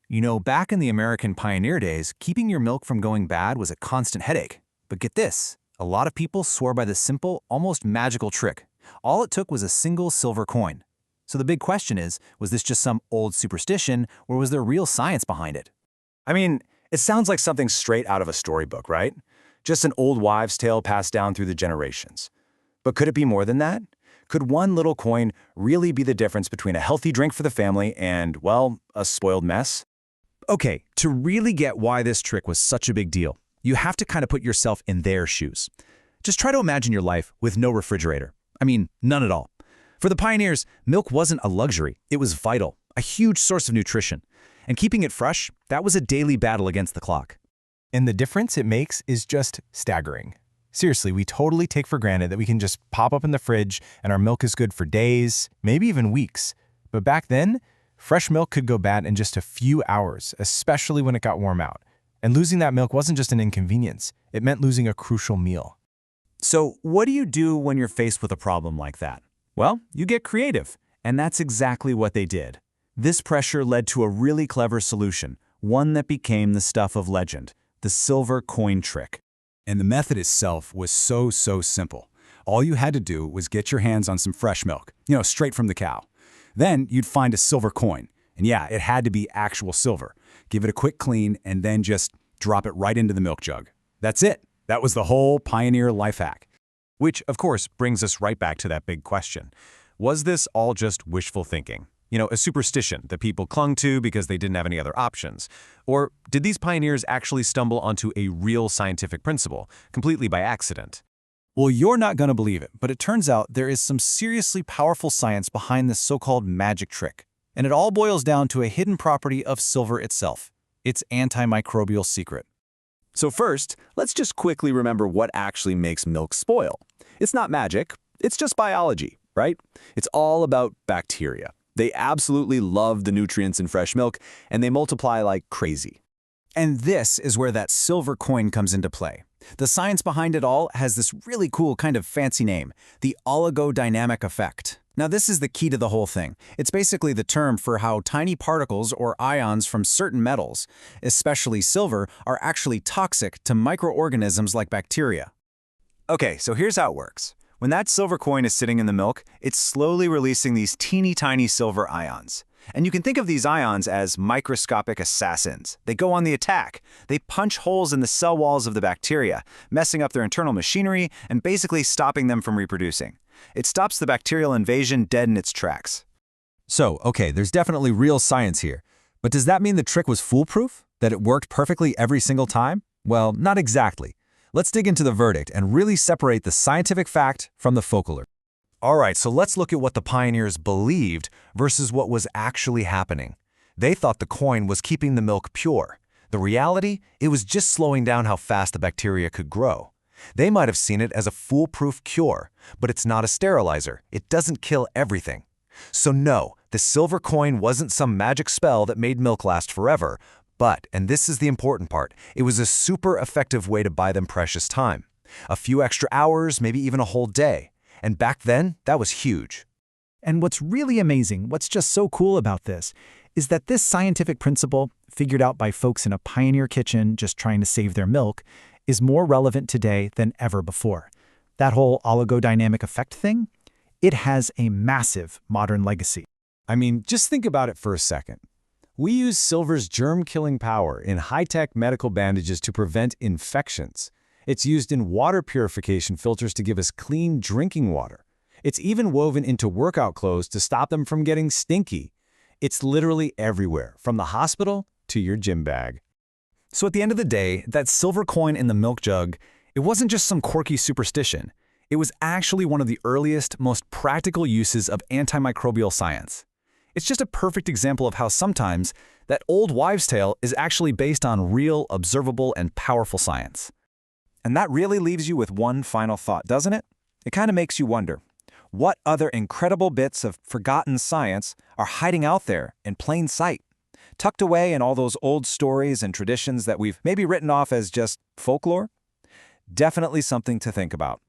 You know, back in the American pioneer days, keeping your milk from going bad was a constant headache. But get this, a lot of people swore by this simple, almost magical trick. All it took was a single silver coin. So the big question is, was this just some old superstition, or was there real science behind it? I mean, it sounds like something straight out of a storybook, right? Just an old wives' tale passed down through the generations. But could it be more than that? Could one little coin really be the difference between a healthy drink for the family and, well, a spoiled mess? Okay, to really get why this trick was such a big deal, you have to kind of put yourself in their shoes. Just try to imagine your life with no refrigerator. I mean, none at all. For the pioneers, milk wasn't a luxury. It was vital, a huge source of nutrition. And keeping it fresh, that was a daily battle against the clock. And the difference it makes is just staggering. Seriously, we totally take for granted that we can just pop up in the fridge and our milk is good for days, maybe even weeks. But back then, fresh milk could go bad in just a few hours, especially when it got warm out. And losing that milk wasn't just an inconvenience, it meant losing a crucial meal. So what do you do when you're faced with a problem like that? Well, you get creative, and that's exactly what they did. This pressure led to a really clever solution, one that became the stuff of legend, the silver coin trick. And the method itself was so simple. All you had to do was get your hands on some fresh milk, straight from the cow. Then you'd find a silver coin. And yeah, it had to be actual silver. Give it a quick clean and then just drop it right into the milk jug. That's it. That was the whole pioneer life hack. Which, of course, brings us right back to that big question. Was this all just wishful thinking? A superstition that people clung to because they didn't have any other options? Or did these pioneers actually stumble onto a real scientific principle, completely by accident? Well, you're not going to believe it, but it turns out there is some seriously powerful science behind this so-called magic trick. And it all boils down to a hidden property of silver itself, its antimicrobial secret. So first, let's just quickly remember what actually makes milk spoil. It's not magic, it's just biology, right? It's all about bacteria. They absolutely love the nutrients in fresh milk, and they multiply like crazy. And this is where that silver coin comes into play. The science behind it all has this really cool kind of fancy name, the Oligodynamic Effect. Now this is the key to the whole thing. It's basically the term for how tiny particles or ions from certain metals, especially silver, are actually toxic to microorganisms like bacteria. Okay, so here's how it works. When that silver coin is sitting in the milk, it's slowly releasing these teeny tiny silver ions. And you can think of these ions as microscopic assassins. They go on the attack. They punch holes in the cell walls of the bacteria, messing up their internal machinery and basically stopping them from reproducing. It stops the bacterial invasion dead in its tracks. So, okay, there's definitely real science here. But does that mean the trick was foolproof? That it worked perfectly every single time? Well, not exactly. Let's dig into the verdict and really separate the scientific fact from the folklore. All right, so let's look at what the pioneers believed versus what was actually happening. They thought the coin was keeping the milk pure. The reality, it was just slowing down how fast the bacteria could grow. They might have seen it as a foolproof cure, but it's not a sterilizer. It doesn't kill everything. So no, the silver coin wasn't some magic spell that made milk last forever, but, and this is the important part, it was a super effective way to buy them precious time. A few extra hours, maybe even a whole day. And back then, that was huge. And what's really amazing, what's just so cool about this, is that this scientific principle, figured out by folks in a pioneer kitchen just trying to save their milk, is more relevant today than ever before. That whole oligodynamic effect thing, it has a massive modern legacy. I mean, just think about it for a second. We use silver's germ-killing power in high-tech medical bandages to prevent infections. It's used in water purification filters to give us clean drinking water. It's even woven into workout clothes to stop them from getting stinky. It's literally everywhere, from the hospital to your gym bag. So at the end of the day, that silver coin in the milk jug, it wasn't just some quirky superstition. It was actually one of the earliest, most practical uses of antimicrobial science. It's just a perfect example of how sometimes that old wives' tale is actually based on real, observable, and powerful science. And that really leaves you with one final thought, doesn't it? It kind of makes you wonder, what other incredible bits of forgotten science are hiding out there in plain sight, tucked away in all those old stories and traditions that we've maybe written off as just folklore? Definitely something to think about.